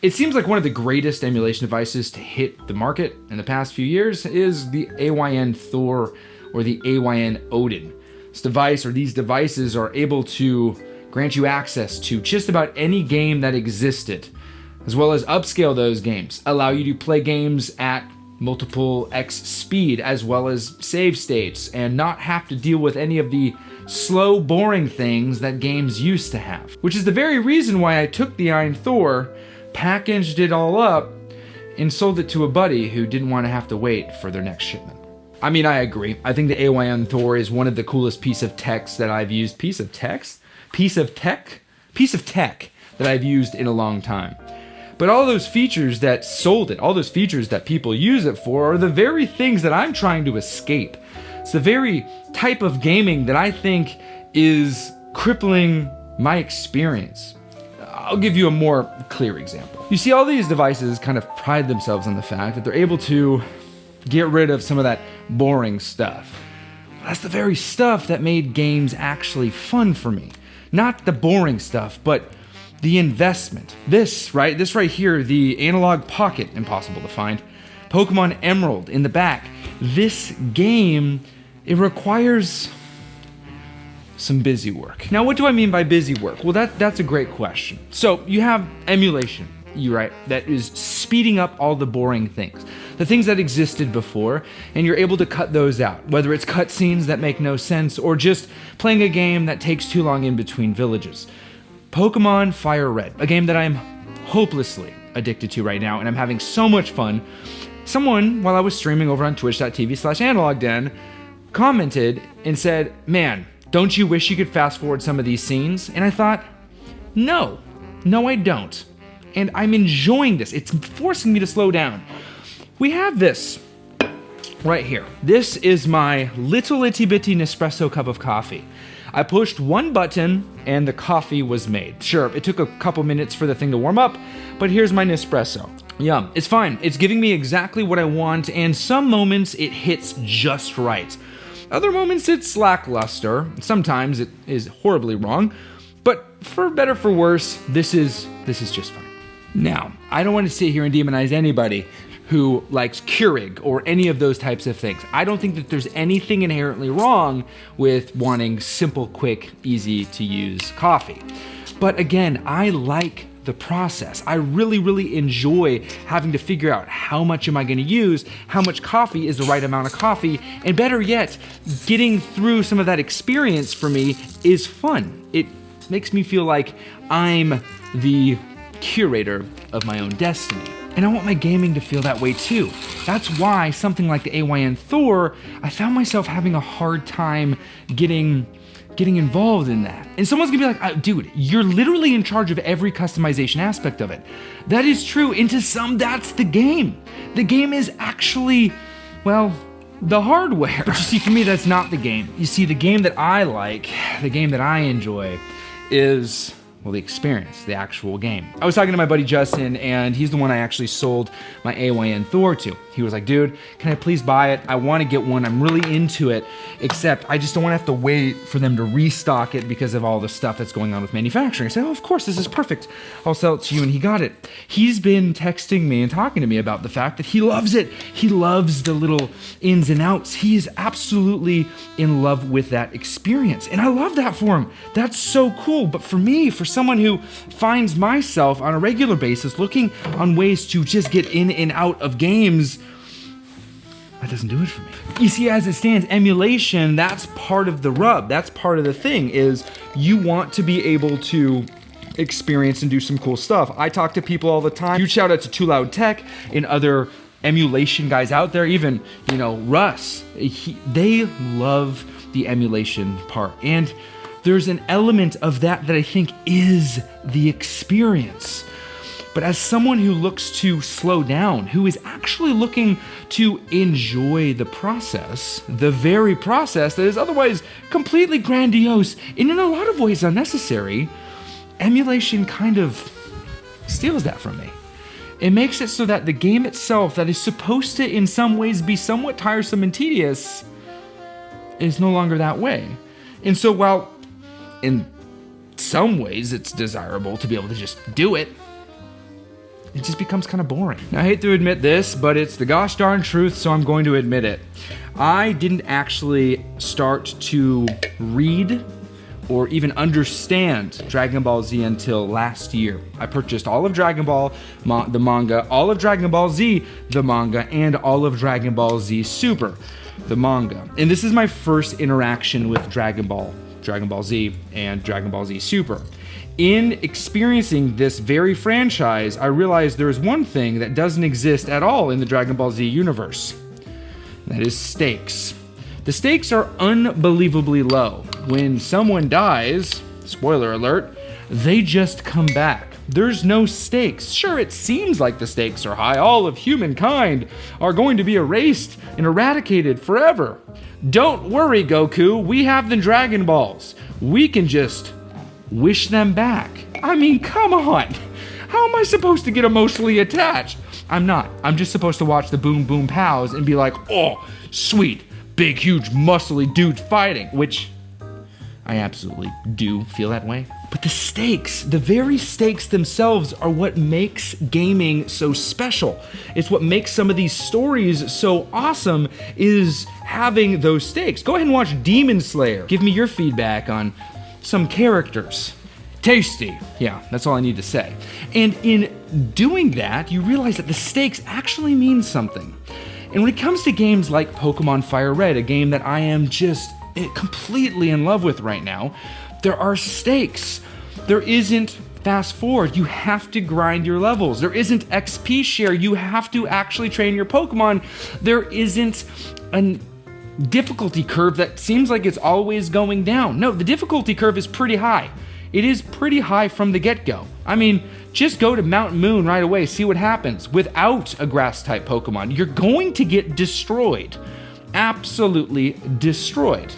It seems like one of the greatest emulation devices to hit the market in the past few years is the AYN Thor or the AYN Odin. This device or these devices are able to grant you access to just about any game that existed, as well as upscale those games, allow you to play games at multiple X speed as well as save states, and not have to deal with any of the slow, boring things that games used to have. Which is the very reason why I took the Iron Thor, packaged it all up, and sold it to a buddy who didn't want to have to wait for their next shipment. I mean, I agree. I think the AYN Thor is one of the coolest piece of tech that I've used. Piece of tech that I've used in a long time. But all those features that sold it, all those features that people use it for, are the very things that I'm trying to escape. It's the very type of gaming that I think is crippling my experience. I'll give you a more clear example. You see, all these devices kind of pride themselves on the fact that they're able to get rid of some of that boring stuff. That's the very stuff that made games actually fun for me. Not the boring stuff, but the investment. This right here, the Analog Pocket, impossible to find. Pokemon Emerald in the back. This game, it requires some busy work. Now, what do I mean by busy work? Well, that's a great question. So you have emulation, that is speeding up all the boring things, the things that existed before, and you're able to cut those out, whether it's cutscenes that make no sense or just playing a game that takes too long in between villages. Pokemon Fire Red, a game that I'm hopelessly addicted to right now, and I'm having so much fun. Someone, while I was streaming over on twitch.tv/analogden, commented and said, "Man, don't you wish you could fast forward some of these scenes?" And I thought, no, I don't. And I'm enjoying this. It's forcing me to slow down. We have this right here. This is my little itty bitty Nespresso cup of coffee. I pushed one button and the coffee was made. Sure, it took a couple minutes for the thing to warm up, but here's my Nespresso. Yum, it's fine. It's giving me exactly what I want, and some moments it hits just right. Other moments it's lackluster. Sometimes it is horribly wrong, but for better for worse, this is just fine. Now, I don't want to sit here and demonize anybody who likes Curating or any of those types of things. I don't think that there's anything inherently wrong with wanting simple, quick, easy to use coffee. But again, I like the process. I really, really enjoy having to figure out how much am I going to use, how much coffee is the right amount of coffee, and better yet, getting through some of that experience for me is fun. It makes me feel like I'm the curator of my own destiny. And I want my gaming to feel that way too. That's why something like the AYN Thor, I found myself having a hard time getting involved in that. And someone's gonna be like, dude, you're literally in charge of every customization aspect of it. That is true, and to some, that's the game. The game is actually, well, the hardware. But you see, for me, that's not the game. You see, the game that I like, the game that I enjoy is, well, the experience, the actual game. I was talking to my buddy Justin, and he's the one I actually sold my AYN Thor to. He was like, dude, can I please buy it? I want to get one. I'm really into it, except I just don't want to have to wait for them to restock it because of all the stuff that's going on with manufacturing. I said, oh, of course, this is perfect. I'll sell it to you, and he got it. He's been texting me and talking to me about the fact that he loves it. He loves the little ins and outs. He is absolutely in love with that experience, and I love that for him. That's so cool. But for me, for someone who finds myself on a regular basis looking on ways to just get in and out of games, that doesn't do it for me. You see, as it stands, emulation, that's part of the rub. That's part of the thing, is you want to be able to experience and do some cool stuff. I talk to people all the time. Huge shout out to Too Loud Tech and other emulation guys out there, even, Russ. They love the emulation part. And there's an element of that I think is the experience. But as someone who looks to slow down, who is actually looking to enjoy the process, the very process that is otherwise completely grandiose and in a lot of ways unnecessary, emulation kind of steals that from me. It makes it so that the game itself, that is supposed to in some ways be somewhat tiresome and tedious, is no longer that way. And so while in some ways it's desirable to be able to just do it, it just becomes kind of boring. Now, I hate to admit this, but it's the gosh darn truth, so I'm going to admit it. I didn't actually start to read or even understand Dragon Ball Z until last year. I purchased all of Dragon Ball, the manga, all of Dragon Ball Z, the manga, and all of Dragon Ball Z Super, the manga. And this is my first interaction with Dragon Ball Z, and Dragon Ball Z Super. In experiencing this very franchise, I realized there is one thing that doesn't exist at all in the Dragon Ball Z universe. That is stakes. The stakes are unbelievably low. When someone dies, spoiler alert, they just come back. There's no stakes. Sure, it seems like the stakes are high. All of humankind are going to be erased and eradicated forever. Don't worry, Goku. We have the Dragon Balls. We can just wish them back. I mean, come on. How am I supposed to get emotionally attached? I'm not. I'm just supposed to watch the Boom Boom Pows and be like, oh, sweet, big, huge, muscly dudes fighting, which I absolutely do feel that way. But the stakes, the very stakes themselves are what makes gaming so special. It's what makes some of these stories so awesome, is having those stakes. Go ahead and watch Demon Slayer. Give me your feedback on some characters. Tasty. Yeah, that's all I need to say. And in doing that, you realize that the stakes actually mean something. And when it comes to games like Pokemon Fire Red, a game that I am just completely in love with right now, there are stakes. There isn't fast forward. You have to grind your levels. There isn't XP share. You have to actually train your Pokemon. There isn't a difficulty curve that seems like it's always going down. No, the difficulty curve is pretty high. It is pretty high from the get-go. I mean, just go to Mountain Moon right away, see what happens. Without a grass-type Pokemon, you're going to get destroyed. Absolutely destroyed.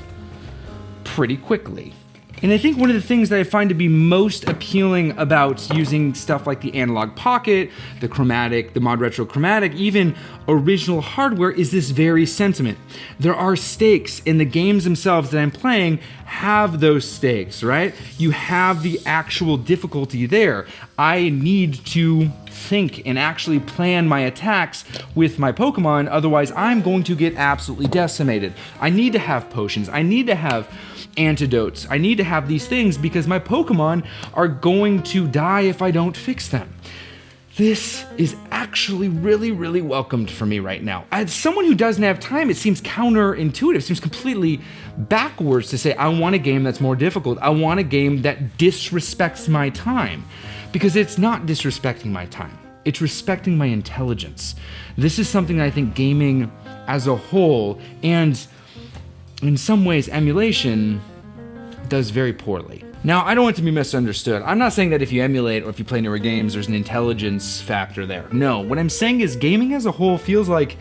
Pretty quickly. And I think one of the things that I find to be most appealing about using stuff like the Analog Pocket, the Chromatic, the Mod Retro Chromatic, even original hardware, is this very sentiment. There are stakes, and the games themselves that I'm playing have those stakes, right? You have the actual difficulty there. I need to think and actually plan my attacks with my Pokemon, otherwise I'm going to get absolutely decimated. I need to have potions. I need to have antidotes. I need to have these things because my Pokemon are going to die if I don't fix them. This is actually really, really welcomed for me right now. As someone who doesn't have time, it seems counterintuitive. It seems completely backwards to say, I want a game that's more difficult. I want a game that disrespects my time. Because it's not disrespecting my time. It's respecting my intelligence. This is something I think gaming as a whole, and in some ways emulation, does very poorly. Now, I don't want it to be misunderstood. I'm not saying that if you emulate or if you play newer games, there's an intelligence factor there. No, what I'm saying is gaming as a whole feels like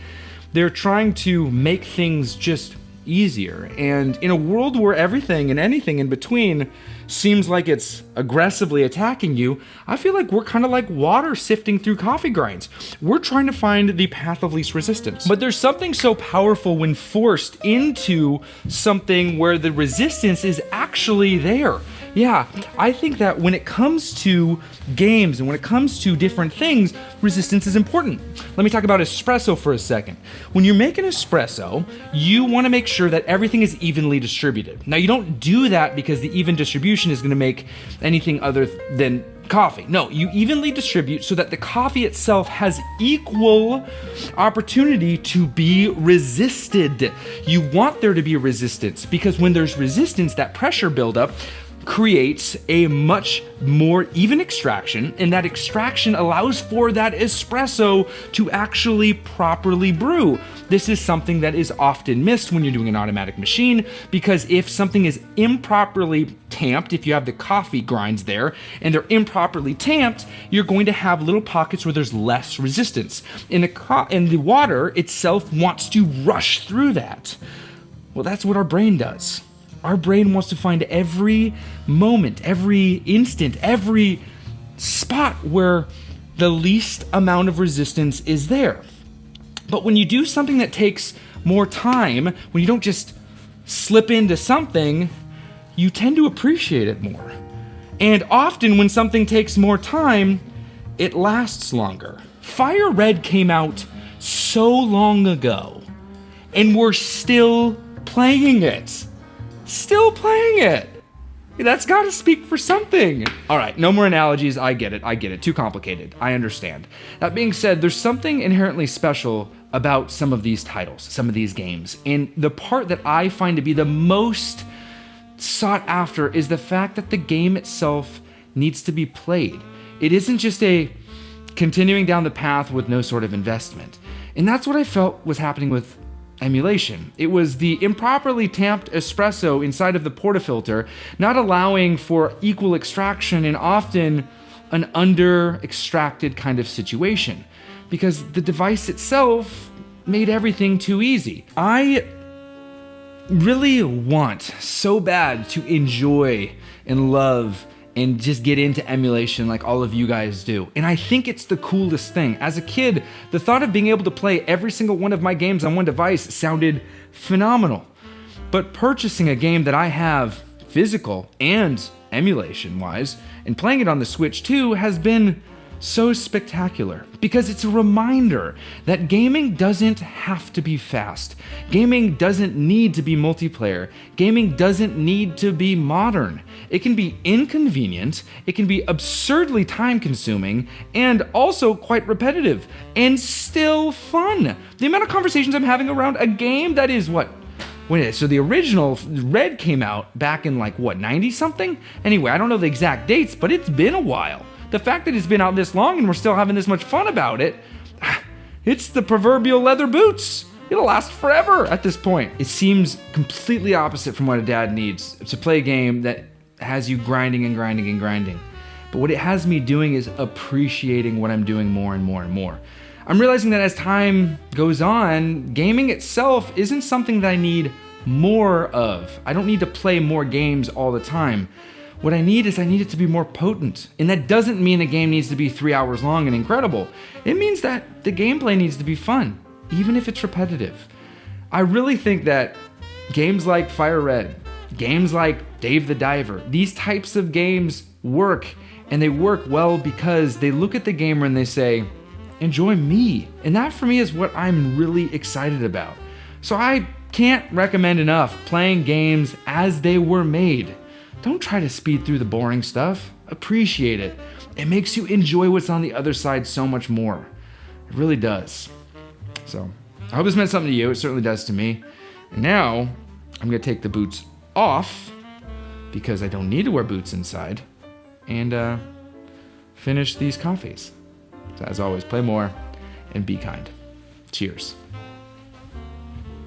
they're trying to make things just easier. And in a world where everything and anything in between seems like it's aggressively attacking you, I feel like we're kind of like water sifting through coffee grinds. We're trying to find the path of least resistance. But there's something so powerful when forced into something where the resistance is actually there. Yeah, I think that when it comes to games and when it comes to different things, resistance is important. Let me talk about espresso for a second. When you're making espresso, you want to make sure that everything is evenly distributed. Now, you don't do that because the even distribution is going to make anything other than coffee. No, you evenly distribute so that the coffee itself has equal opportunity to be resisted. You want there to be resistance because when there's resistance, that pressure buildup creates a much more even extraction, and that extraction allows for that espresso to actually properly brew. This is something that is often missed when you're doing an automatic machine, because if something is improperly tamped, if you have the coffee grinds there and they're improperly tamped, you're going to have little pockets where there's less resistance. And the water itself wants to rush through that. Well, that's what our brain does. Our brain wants to find every moment, every instant, every spot where the least amount of resistance is there. But when you do something that takes more time, when you don't just slip into something, you tend to appreciate it more. And often when something takes more time, it lasts longer. Fire Red came out so long ago, and we're still playing it. Still playing it. That's got to speak for something. All right, no more analogies. I get it. Too complicated. I understand. That being said, there's something inherently special about some of these titles, some of these games. And the part that I find to be the most sought after is the fact that the game itself needs to be played. It isn't just a continuing down the path with no sort of investment. And that's what I felt was happening with Emulation. It was the improperly tamped espresso inside of the portafilter, not allowing for equal extraction and often an under-extracted kind of situation, because the device itself made everything too easy. I really want so bad to enjoy and love and just get into emulation like all of you guys do. And I think it's the coolest thing. As a kid, the thought of being able to play every single one of my games on one device sounded phenomenal. But purchasing a game that I have physical and emulation-wise, and playing it on the Switch too, has been so spectacular, because it's a reminder that gaming doesn't have to be fast. Gaming doesn't need to be multiplayer. Gaming doesn't need to be modern. It can be inconvenient, it can be absurdly time-consuming, and also quite repetitive, and still fun. The amount of conversations I'm having around a game that is so the original Red came out back in 90-something? Anyway, I don't know the exact dates, but it's been a while. The fact that it's been out this long and we're still having this much fun about it, it's the proverbial leather boots. It'll last forever at this point. It seems completely opposite from what a dad needs to play a game that has you grinding and grinding and grinding. But what it has me doing is appreciating what I'm doing more and more and more. I'm realizing that as time goes on, gaming itself isn't something that I need more of. I don't need to play more games all the time. What I need it to be more potent. And that doesn't mean a game needs to be 3 hours long and incredible. It means that the gameplay needs to be fun, even if it's repetitive. I really think that games like Fire Red, games like Dave the Diver, these types of games work, and they work well because they look at the gamer and they say, enjoy me. And that for me is what I'm really excited about. So I can't recommend enough playing games as they were made. Don't try to speed through the boring stuff. Appreciate it. It makes you enjoy what's on the other side so much more. It really does. So, I hope this meant something to you. It certainly does to me. And now, I'm going to take the boots off, because I don't need to wear boots inside, and finish these coffees. So as always, play more and be kind. Cheers.